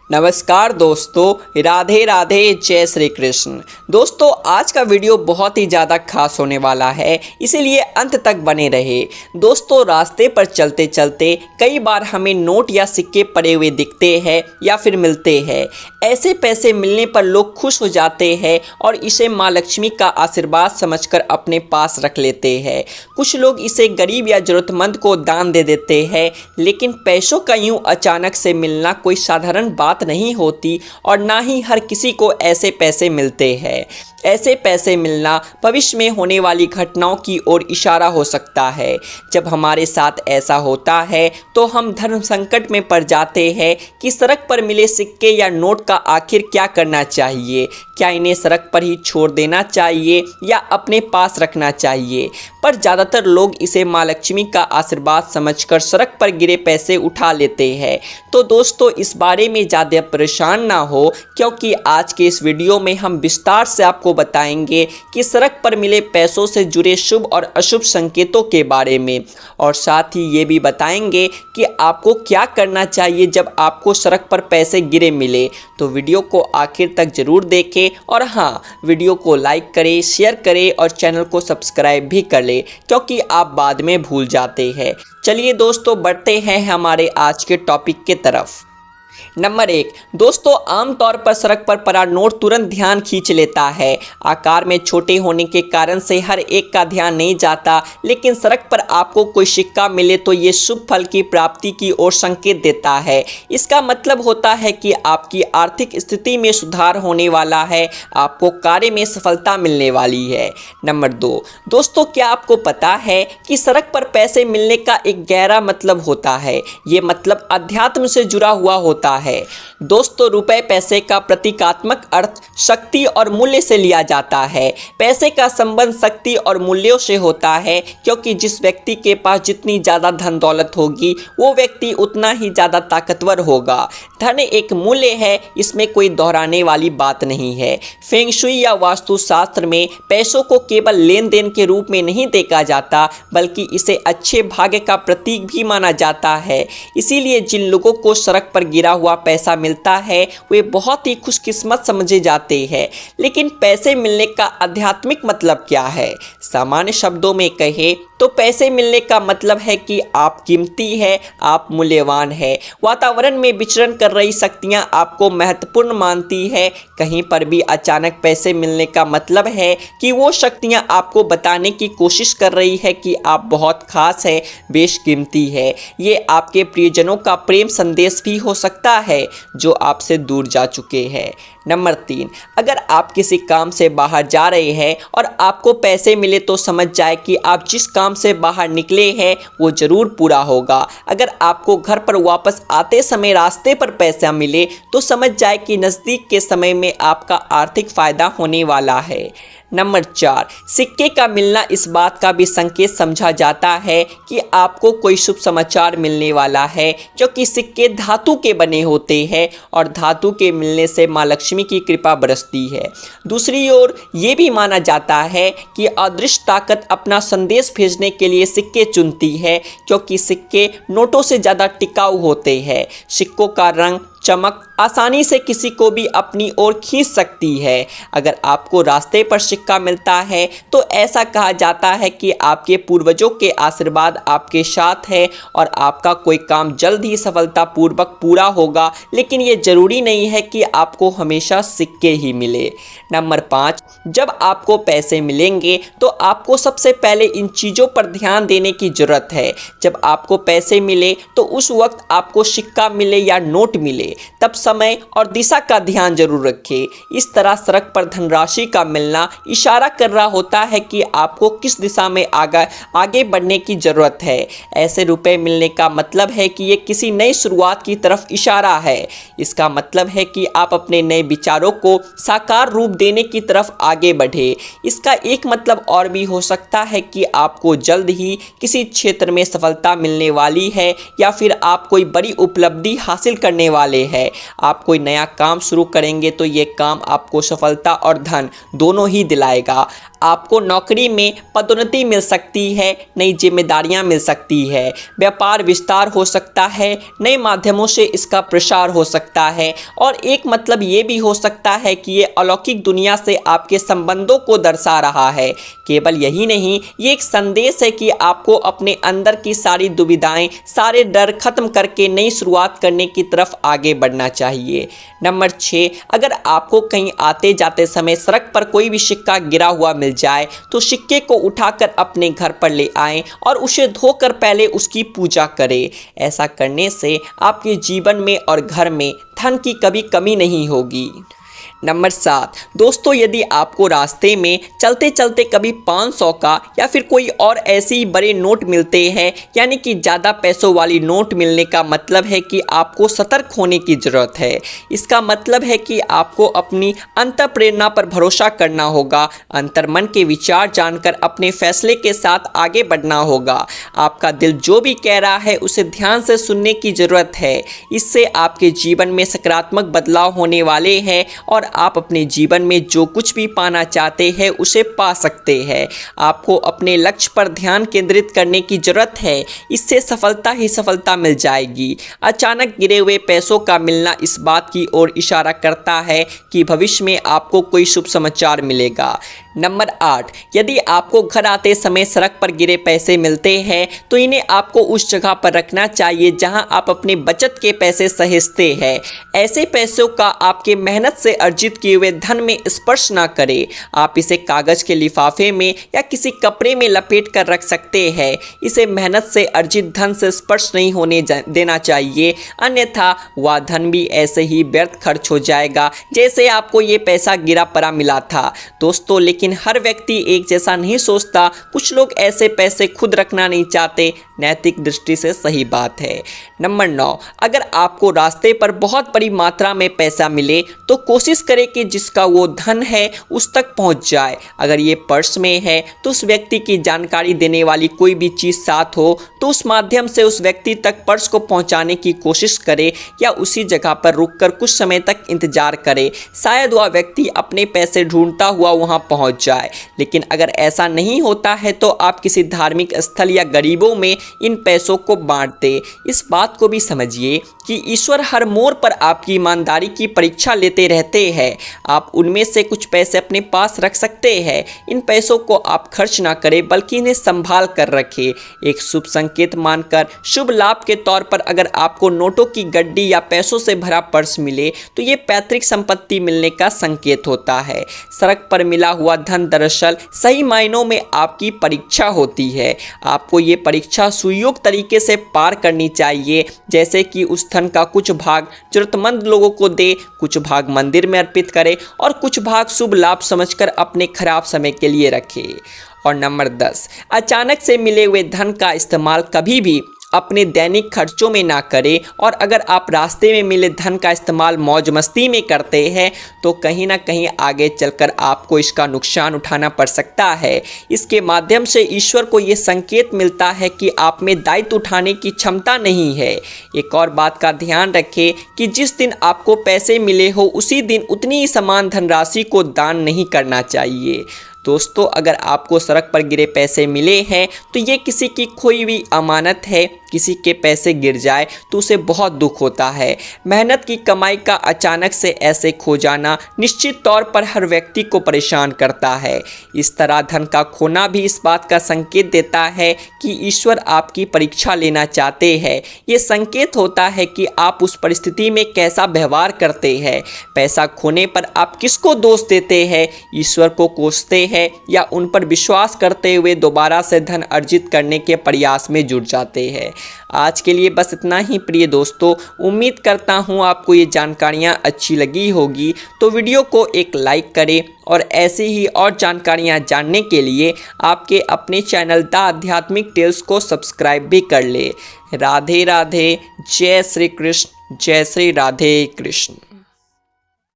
नमस्कार दोस्तों, राधे राधे, जय श्री कृष्ण। दोस्तों, आज का वीडियो बहुत ही ज़्यादा खास होने वाला है, इसीलिए अंत तक बने रहे। दोस्तों, रास्ते पर चलते चलते कई बार हमें नोट या सिक्के पड़े हुए दिखते हैं या फिर मिलते हैं। ऐसे पैसे मिलने पर लोग खुश हो जाते हैं और इसे माँ लक्ष्मी का आशीर्वाद समझकर अपने पास रख लेते हैं। कुछ लोग इसे गरीब या ज़रूरतमंद को दान दे देते हैं, लेकिन पैसों का यूँ अचानक से मिलना कोई साधारण बात नहीं होती और ना ही हर किसी को ऐसे पैसे मिलते हैं। ऐसे पैसे मिलना भविष्य में होने वाली घटनाओं की ओर इशारा हो सकता है। जब हमारे साथ ऐसा होता है तो हम धर्म संकट में पड़ जाते हैं कि सड़क पर मिले सिक्के या नोट का आखिर क्या करना चाहिए। क्या इन्हें सड़क पर ही छोड़ देना चाहिए या अपने पास रखना चाहिए? पर ज़्यादातर लोग इसे माँ लक्ष्मी का आशीर्वाद समझकर सड़क पर गिरे पैसे उठा लेते हैं। तो दोस्तों, इस बारे में ज़्यादा परेशान ना हो, क्योंकि आज के इस वीडियो में हम विस्तार से आपको बताएंगे कि सड़क पर मिले पैसों से जुड़े शुभ और अशुभ संकेतों के बारे में, और साथ ही ये भी बताएंगे कि आपको क्या करना चाहिए जब आपको सड़क पर पैसे गिरे मिले। तो वीडियो को आखिर तक जरूर देखें और हाँ, वीडियो को लाइक करें, शेयर करें और चैनल को सब्सक्राइब भी कर लें, क्योंकि आप बाद में भूल जाते हैं। चलिए दोस्तों, बढ़ते हैं हमारे आज के टॉपिक के तरफ। नंबर 1, दोस्तों, आमतौर पर सड़क पर पड़ा नोट तुरंत ध्यान खींच लेता है। आकार में छोटे होने के कारण से हर एक का ध्यान नहीं जाता, लेकिन सड़क पर आपको कोई सिक्का मिले तो ये शुभ फल की प्राप्ति की ओर संकेत देता है। इसका मतलब होता है कि आपकी आर्थिक स्थिति में सुधार होने वाला है, आपको कार्य में सफलता मिलने वाली है। नंबर 2, दोस्तों, क्या आपको पता है कि सड़क पर पैसे मिलने का एक गहरा मतलब होता है? ये मतलब अध्यात्म से जुड़ा हुआ होता है। दोस्तों, रुपए पैसे का प्रतीकात्मक अर्थ शक्ति और मूल्य से लिया जाता है। पैसे का संबंध शक्ति और मूल्यों से होता है, क्योंकि जिस व्यक्ति के पास जितनी ज़्यादा धन दौलत होगी वो व्यक्ति उतना ही ज़्यादा ताकतवर होगा। धन एक मूल्य है, इसमें कोई दोहराने वाली बात नहीं है। फेंग शुई या वास्तुशास्त्र में पैसों को केवल लेन देन के रूप में नहीं देखा जाता, बल्कि इसे अच्छे भाग्य का प्रतीक भी माना जाता है। इसीलिए जिन लोगों को सड़क पर गिरा हुआ पैसा मिलता है वे बहुत ही खुशकिस्मत समझे जाते हैं। लेकिन पैसे मिलने का आध्यात्मिक मतलब क्या है? सामान्य शब्दों में कहे तो पैसे मिलने का मतलब है कि आप कीमती है, आप मूल्यवान है। वातावरण में विचरण कर रही शक्तियां आपको महत्वपूर्ण मानती है। कहीं पर भी अचानक पैसे मिलने का मतलब है कि वो शक्तियां आपको बताने की कोशिश कर रही है कि आप बहुत खास है, बेशकीमती है। ये आपके प्रियजनों का प्रेम संदेश भी हो सकता है जो आपसे दूर जा चुके हैं। नंबर 3, अगर आप किसी काम से बाहर जा रहे हैं और आपको पैसे मिले तो समझ जाए कि आप जिस काम से बाहर निकले हैं वो जरूर पूरा होगा। अगर आपको घर पर वापस आते समय रास्ते पर पैसा मिले तो समझ जाए कि नज़दीक के समय में आपका आर्थिक फायदा होने वाला है। नंबर 4, सिक्के का मिलना इस बात का भी संकेत समझा जाता है कि आपको कोई शुभ समाचार मिलने वाला है, क्योंकि सिक्के धातु के बने होते हैं और धातु के मिलने से माँ लक्ष्मी की कृपा बरसती है। दूसरी ओर ये भी माना जाता है कि अदृश्य ताकत अपना संदेश भेजने के लिए सिक्के चुनती है, क्योंकि सिक्के नोटों से ज़्यादा टिकाऊ होते हैं। सिक्कों का रंग, चमक आसानी से किसी को भी अपनी ओर खींच सकती है। अगर आपको रास्ते पर सिक्का मिलता है तो ऐसा कहा जाता है कि आपके पूर्वजों के आशीर्वाद आपके साथ है और आपका कोई काम जल्द ही सफलतापूर्वक पूरा होगा, लेकिन ये जरूरी नहीं है कि आपको हमेशा सिक्के ही मिले। नंबर 5, जब आपको पैसे मिलेंगे तो आपको सबसे पहले इन चीज़ों पर ध्यान देने की ज़रूरत है। जब आपको पैसे मिले तो उस वक्त आपको सिक्का मिले या नोट मिले, तब समय और दिशा का ध्यान जरूर रखें। इस तरह सड़क पर धनराशि का मिलना इशारा कर रहा होता है कि आपको किस दिशा में आगे बढ़ने की जरूरत है। ऐसे रुपए मिलने का मतलब है कि ये किसी नई शुरुआत की तरफ इशारा है। इसका मतलब है कि आप अपने नए विचारों को साकार रूप देने की तरफ आगे बढ़े। इसका एक मतलब और भी हो सकता है कि आपको जल्द ही किसी क्षेत्र में सफलता मिलने वाली है, या फिर आप कोई बड़ी उपलब्धि हासिल करने वाले हैं। आप कोई नया काम शुरू करेंगे तो ये काम आपको सफलता और धन दोनों ही दिलाएगा। आपको नौकरी में पदोन्नति मिल सकती है, नई जिम्मेदारियां मिल सकती है, व्यापार विस्तार हो सकता है, नए माध्यमों से इसका प्रसार हो सकता है। और एक मतलब ये भी हो सकता है कि ये अलौकिक दुनिया से आपके संबंधों को दर्शा रहा है। केवल यही नहीं, ये एक संदेश है कि आपको अपने अंदर की सारी दुविधाएं, सारे डर खत्म करके नई शुरुआत करने की तरफ आगे बढ़ना चाहिए। नंबर 6, अगर आपको कहीं आते जाते समय सड़क पर कोई भी सिक्का गिरा हुआ मिल जाए तो सिक्के को उठाकर अपने घर पर ले आएं और उसे धोकर पहले उसकी पूजा करें। ऐसा करने से आपके जीवन में और घर में धन की कभी कमी नहीं होगी। नंबर 7, दोस्तों यदि आपको रास्ते में चलते चलते कभी 500 का या फिर कोई और ऐसे ही बड़े नोट मिलते हैं, यानी कि ज़्यादा पैसों वाली नोट मिलने का मतलब है कि आपको सतर्क होने की ज़रूरत है। इसका मतलब है कि आपको अपनी अंतःप्रेरणा पर भरोसा करना होगा, अंतर्मन के विचार जानकर अपने फैसले के साथ आगे बढ़ना होगा। आपका दिल जो भी कह रहा है उसे ध्यान से सुनने की ज़रूरत है। इससे आपके जीवन में सकारात्मक बदलाव होने वाले हैं और आप अपने जीवन में जो कुछ भी पाना चाहते हैं उसे पा सकते हैं। आपको अपने लक्ष्य पर ध्यान केंद्रित करने की जरूरत है, इससे सफलता ही सफलता मिल जाएगी। अचानक गिरे हुए पैसों का मिलना इस बात की ओर इशारा करता है कि भविष्य में आपको कोई शुभ समाचार मिलेगा। नंबर 8, यदि आपको घर आते समय सड़क पर गिरे पैसे मिलते हैं तो इन्हें आपको उस जगह पर रखना चाहिए जहां आप अपने बचत के पैसे सहेजते हैं। ऐसे पैसों का आपके मेहनत से अर्जित किए हुए धन में स्पर्श ना करें। आप इसे कागज़ के लिफाफे में या किसी कपड़े में लपेट कर रख सकते हैं। इसे मेहनत से अर्जित धन से स्पर्श नहीं होने देना चाहिए, अन्यथा वह धन भी ऐसे ही व्यर्थ खर्च हो जाएगा जैसे आपको ये पैसा गिरा पड़ा मिला था। दोस्तों लेकिन हर व्यक्ति एक जैसा नहीं सोचता, कुछ लोग ऐसे पैसे खुद रखना नहीं चाहते। नैतिक दृष्टि से सही बात है। नंबर 9, अगर आपको रास्ते पर बहुत बड़ी मात्रा में पैसा मिले तो कोशिश करें कि जिसका वो धन है उस तक पहुंच जाए। अगर ये पर्स में है तो उस व्यक्ति की जानकारी देने वाली कोई भी चीज़ साथ हो तो उस माध्यम से उस व्यक्ति तक पर्स को पहुंचाने की कोशिश करें या उसी जगह पर रुककर कुछ समय तक इंतजार करें। शायद वह व्यक्ति अपने पैसे ढूंढता हुआ वहां पहुंच जाए। लेकिन अगर ऐसा नहीं होता है तो आप किसी धार्मिक स्थल या गरीबों में इन पैसों को बांट दें। इस बात को भी समझिए कि ईश्वर हर मोड़ पर आपकी ईमानदारी की परीक्षा लेते रहते हैं। आप उनमें से कुछ पैसे अपने पास रख सकते हैं। इन पैसों को आप खर्च ना करें बल्कि इन्हें संभाल कर रखें। एक शुभ संकेत मानकर शुभ लाभ के तौर पर अगर आपको नोटों की गड्डी या पैसों से भरा पर्स मिले तो ये पैतृक संपत्ति मिलने का संकेत होता है। सड़क पर मिला हुआ धन दरअसल सही मायनों में आपकी परीक्षा होती है। आपको ये परीक्षा सुयोग्य तरीके से पार करनी चाहिए, जैसे कि उस धन का कुछ भाग जरूरतमंद लोगों को दे, कुछ भाग मंदिर में अर्पित करें और कुछ भाग शुभ लाभ समझकर अपने खराब समय के लिए रखें। और नंबर 10, अचानक से मिले हुए धन का इस्तेमाल कभी भी अपने दैनिक खर्चों में ना करें। और अगर आप रास्ते में मिले धन का इस्तेमाल मौज मस्ती में करते हैं तो कहीं ना कहीं आगे चलकर आपको इसका नुकसान उठाना पड़ सकता है। इसके माध्यम से ईश्वर को ये संकेत मिलता है कि आप में दायित्व उठाने की क्षमता नहीं है। एक और बात का ध्यान रखें कि जिस दिन आपको पैसे मिले हो उसी दिन उतनी ही समान धनराशि को दान नहीं करना चाहिए। दोस्तों अगर आपको सड़क पर गिरे पैसे मिले हैं तो ये किसी की खोई हुई अमानत है। किसी के पैसे गिर जाए तो उसे बहुत दुख होता है। मेहनत की कमाई का अचानक से ऐसे खो जाना निश्चित तौर पर हर व्यक्ति को परेशान करता है। इस तरह धन का खोना भी इस बात का संकेत देता है कि ईश्वर आपकी परीक्षा लेना चाहते हैं। ये संकेत होता है कि आप उस परिस्थिति में कैसा व्यवहार करते हैं। पैसा खोने पर आप किसको दोष देते हैं, ईश्वर को कोसते हैं या उन पर विश्वास करते हुए दोबारा से धन अर्जित करने के प्रयास में जुट जाते हैं। आज के लिए बस इतना ही प्रिय दोस्तों। उम्मीद करता हूँ आपको ये जानकारियाँ अच्छी लगी होगी, तो वीडियो को एक लाइक करें और ऐसी ही और जानकारियाँ जानने के लिए आपके अपने चैनल द आध्यात्मिक टेल्स को सब्सक्राइब भी कर ले। राधे राधे, जय श्री कृष्ण, जय श्री राधे कृष्ण।